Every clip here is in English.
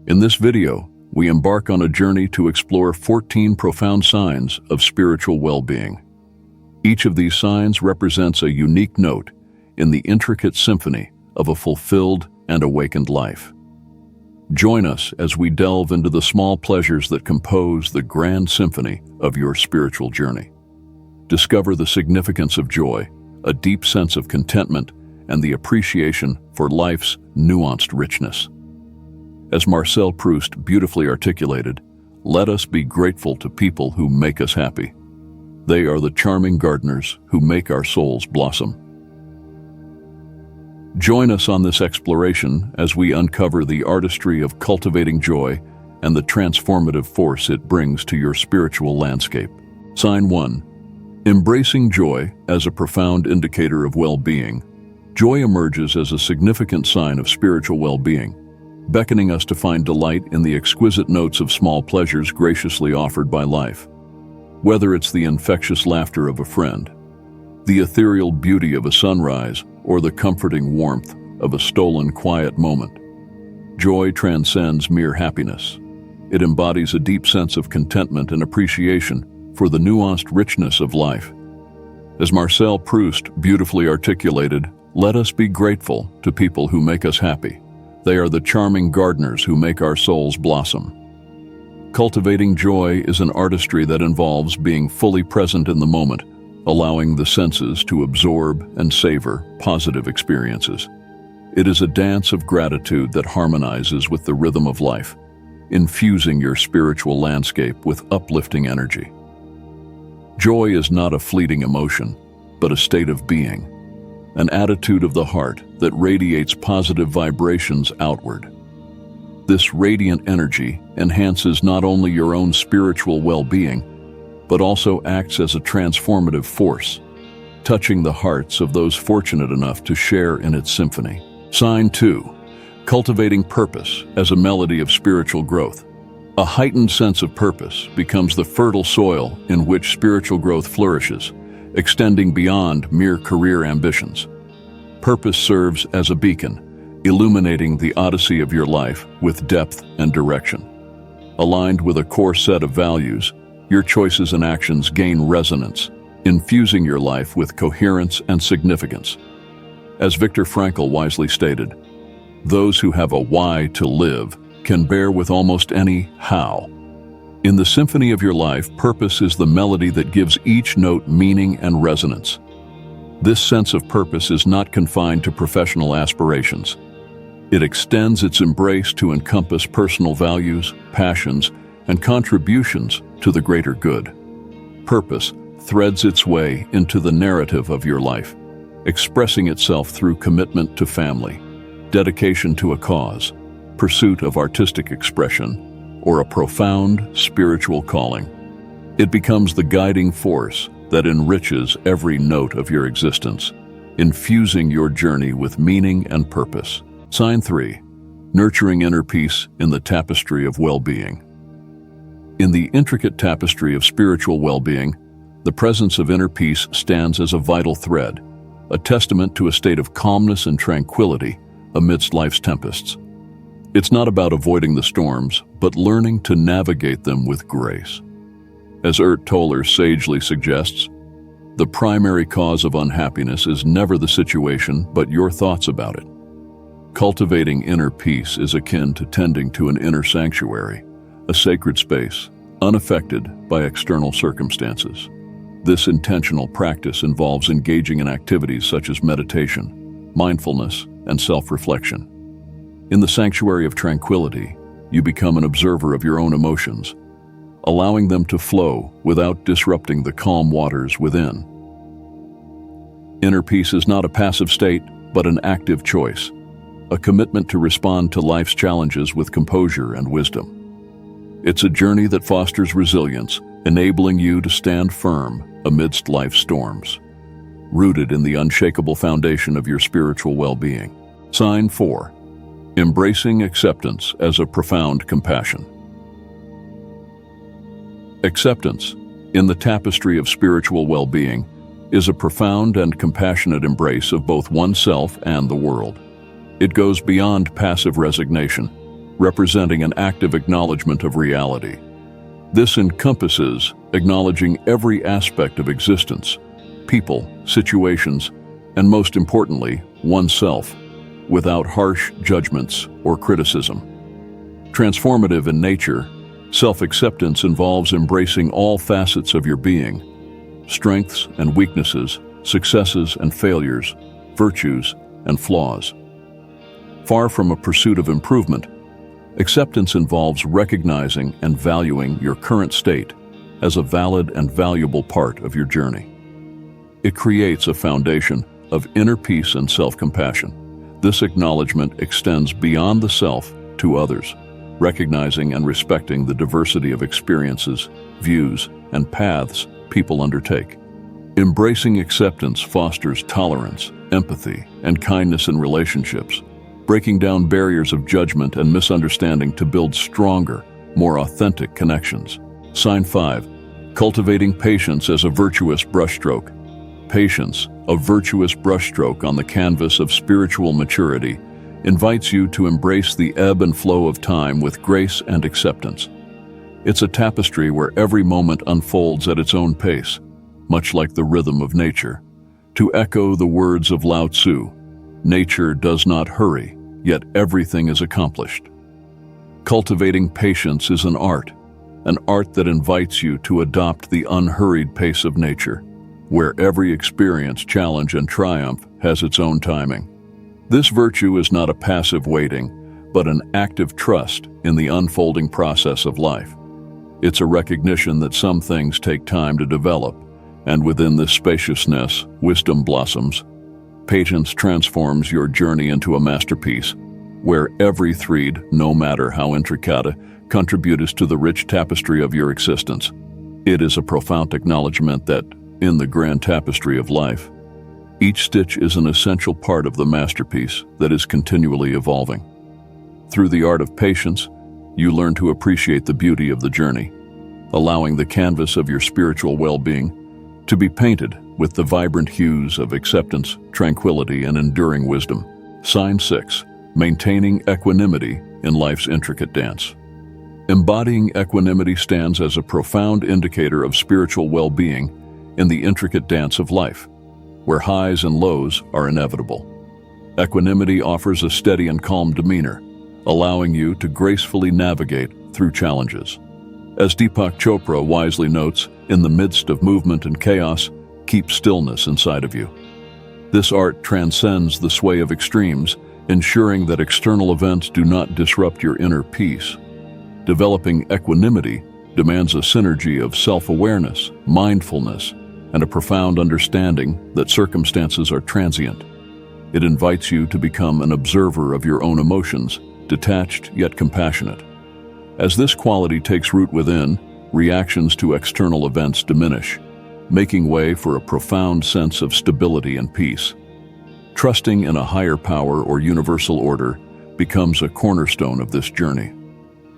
In this video, we embark on a journey to explore 14 profound signs of spiritual well-being. Each of these signs represents a unique note in the intricate symphony of a fulfilled and awakened life. Join us as we delve into the small pleasures that compose the grand symphony of your spiritual journey. Discover the significance of joy, a deep sense of contentment, and the appreciation for life's nuanced richness. As Marcel Proust beautifully articulated, let us be grateful to people who make us happy. They are the charming gardeners who make our souls blossom. Join us on this exploration as we uncover the artistry of cultivating joy and the transformative force it brings to your spiritual landscape. Sign 1. Embracing joy as a profound indicator of well-being. Joy emerges as a significant sign of spiritual well-being, beckoning us to find delight in the exquisite notes of small pleasures graciously offered by life. Whether it's the infectious laughter of a friend, the ethereal beauty of a sunrise, or the comforting warmth of a stolen quiet moment, joy transcends mere happiness. It embodies a deep sense of contentment and appreciation for the nuanced richness of life. As Marcel Proust beautifully articulated, let us be grateful to people who make us happy. They are the charming gardeners who make our souls blossom. Cultivating joy is an artistry that involves being fully present in the moment, allowing the senses to absorb and savor positive experiences. It is a dance of gratitude that harmonizes with the rhythm of life, infusing your spiritual landscape with uplifting energy. Joy is not a fleeting emotion, but a state of being, an attitude of the heart that radiates positive vibrations outward. This radiant energy enhances not only your own spiritual well-being, but also acts as a transformative force, touching the hearts of those fortunate enough to share in its symphony. Sign 2. Cultivating purpose as a melody of spiritual growth. A heightened sense of purpose becomes the fertile soil in which spiritual growth flourishes, extending beyond mere career ambitions. Purpose serves as a beacon, illuminating the odyssey of your life with depth and direction. Aligned with a core set of values, your choices and actions gain resonance, infusing your life with coherence and significance. As Viktor Frankl wisely stated, those who have a why to live can bear with almost any how. In the symphony of your life, purpose is the melody that gives each note meaning and resonance. This sense of purpose is not confined to professional aspirations. It extends its embrace to encompass personal values, passions, and contributions to the greater good. Purpose threads its way into the narrative of your life, expressing itself through commitment to family, dedication to a cause, pursuit of artistic expression, or a profound spiritual calling. It becomes the guiding force that enriches every note of your existence, infusing your journey with meaning and purpose. Sign 3. Nurturing inner peace in the tapestry of well-being. In the intricate tapestry of spiritual well-being, the presence of inner peace stands as a vital thread, a testament to a state of calmness and tranquility amidst life's tempests. It's not about avoiding the storms, but learning to navigate them with grace. As Ert Toller sagely suggests, the primary cause of unhappiness is never the situation, but your thoughts about it. Cultivating inner peace is akin to tending to an inner sanctuary, a sacred space, unaffected by external circumstances. This intentional practice involves engaging in activities such as meditation, mindfulness, and self-reflection. In the sanctuary of tranquility, you become an observer of your own emotions, allowing them to flow without disrupting the calm waters within. Inner peace is not a passive state, but an active choice, a commitment to respond to life's challenges with composure and wisdom. It's a journey that fosters resilience, enabling you to stand firm amidst life's storms, rooted in the unshakable foundation of your spiritual well-being. Sign 4. Embracing acceptance as a profound compassion. Acceptance, in the tapestry of spiritual well-being, is a profound and compassionate embrace of both oneself and the world. It goes beyond passive resignation, representing an active acknowledgement of reality. This encompasses acknowledging every aspect of existence, people, situations, and most importantly, oneself, without harsh judgments or criticism. Transformative in nature, self-acceptance involves embracing all facets of your being, strengths and weaknesses, successes and failures, virtues and flaws. Far from a pursuit of improvement, acceptance involves recognizing and valuing your current state as a valid and valuable part of your journey. It creates a foundation of inner peace and self-compassion. This acknowledgement extends beyond the self to others, recognizing and respecting the diversity of experiences, views, and paths people undertake. Embracing acceptance fosters tolerance, empathy, and kindness in relationships, breaking down barriers of judgment and misunderstanding to build stronger, more authentic connections. Sign 5. Cultivating patience as a virtuous brushstroke. Patience, a virtuous brushstroke on the canvas of spiritual maturity, invites you to embrace the ebb and flow of time with grace and acceptance. It's a tapestry where every moment unfolds at its own pace, much like the rhythm of nature. To echo the words of Lao Tzu, nature does not hurry, yet everything is accomplished. Cultivating patience is an art that invites you to adopt the unhurried pace of nature, where every experience, challenge, and triumph has its own timing. This virtue is not a passive waiting, but an active trust in the unfolding process of life. It's a recognition that some things take time to develop, and within this spaciousness, wisdom blossoms. Patience transforms your journey into a masterpiece, where every thread, no matter how intricate, contributes to the rich tapestry of your existence. It is a profound acknowledgement that, in the grand tapestry of life, each stitch is an essential part of the masterpiece that is continually evolving. Through the art of patience, you learn to appreciate the beauty of the journey, allowing the canvas of your spiritual well-being to be painted with the vibrant hues of acceptance, tranquility, and enduring wisdom. Sign 6. Maintaining equanimity in life's intricate dance. Embodying equanimity stands as a profound indicator of spiritual well-being in the intricate dance of life, where highs and lows are inevitable. Equanimity offers a steady and calm demeanor, allowing you to gracefully navigate through challenges. As Deepak Chopra wisely notes, in the midst of movement and chaos, keep stillness inside of you. This art transcends the sway of extremes, ensuring that external events do not disrupt your inner peace. Developing equanimity demands a synergy of self-awareness, mindfulness, and a profound understanding that circumstances are transient. It invites you to become an observer of your own emotions, detached yet compassionate. As this quality takes root within, reactions to external events diminish, making way for a profound sense of stability and peace. Trusting in a higher power or universal order becomes a cornerstone of this journey,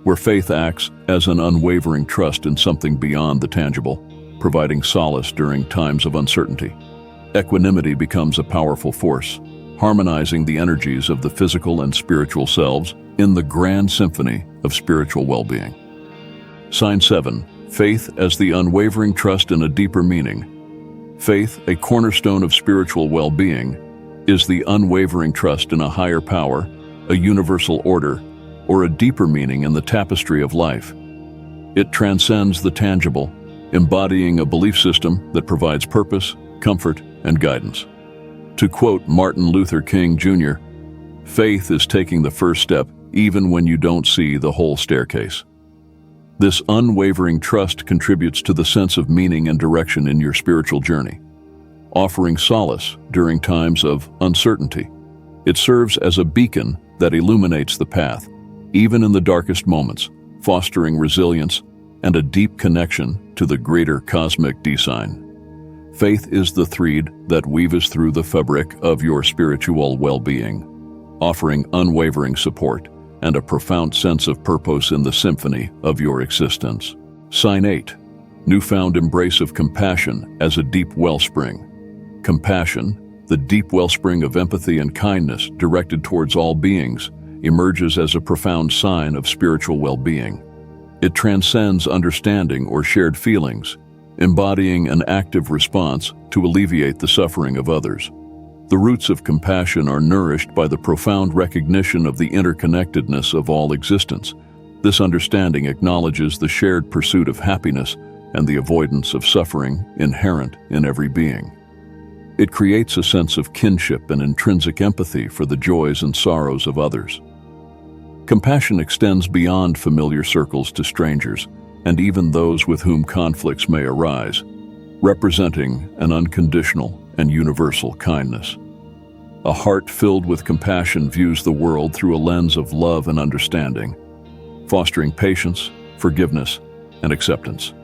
where faith acts as an unwavering trust in something beyond the tangible, providing solace during times of uncertainty. Equanimity becomes a powerful force, harmonizing the energies of the physical and spiritual selves in the grand symphony of spiritual well-being. Sign 7. Faith as the unwavering trust in a deeper meaning. Faith, a cornerstone of spiritual well-being, is the unwavering trust in a higher power, a universal order, or a deeper meaning in the tapestry of life. It transcends the tangible, embodying a belief system that provides purpose, comfort, and guidance. To quote Martin Luther King Jr., "Faith is taking the first step even when you don't see the whole staircase." This unwavering trust contributes to the sense of meaning and direction in your spiritual journey, offering solace during times of uncertainty. It serves as a beacon that illuminates the path, even in the darkest moments, fostering resilience and a deep connection to the greater cosmic design. Faith is the thread that weaves through the fabric of your spiritual well-being, offering unwavering support and a profound sense of purpose in the symphony of your existence. Sign 8. Newfound embrace of compassion as a deep wellspring. Compassion, the deep wellspring of empathy and kindness directed towards all beings, emerges as a profound sign of spiritual well-being. It transcends understanding or shared feelings, embodying an active response to alleviate the suffering of others. The roots of compassion are nourished by the profound recognition of the interconnectedness of all existence. This understanding acknowledges the shared pursuit of happiness and the avoidance of suffering inherent in every being. It creates a sense of kinship and intrinsic empathy for the joys and sorrows of others. Compassion extends beyond familiar circles to strangers, and even those with whom conflicts may arise, representing an unconditional and universal kindness. A heart filled with compassion views the world through a lens of love and understanding, fostering patience, forgiveness, and acceptance.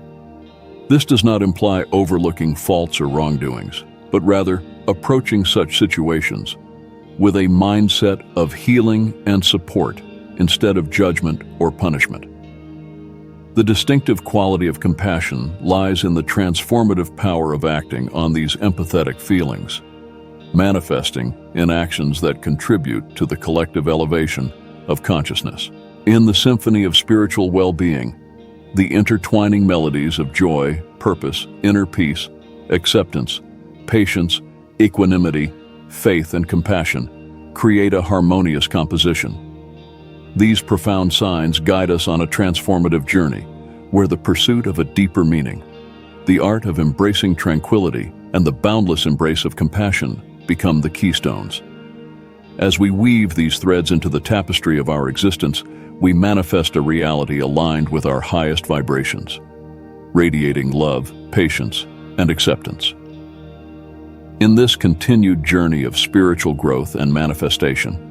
This does not imply overlooking faults or wrongdoings, but rather approaching such situations with a mindset of healing and support instead of judgment or punishment. The distinctive quality of compassion lies in the transformative power of acting on these empathetic feelings, manifesting in actions that contribute to the collective elevation of consciousness. In the symphony of spiritual well-being, the intertwining melodies of joy, purpose, inner peace, acceptance, patience, equanimity, faith, and compassion create a harmonious composition. These profound signs guide us on a transformative journey where the pursuit of a deeper meaning, the art of embracing tranquility, and the boundless embrace of compassion become the keystones. As we weave these threads into the tapestry of our existence, we manifest a reality aligned with our highest vibrations, radiating love, patience, and acceptance. In this continued journey of spiritual growth and manifestation,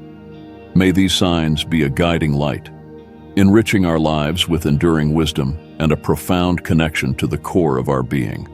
may these signs be a guiding light, enriching our lives with enduring wisdom and a profound connection to the core of our being.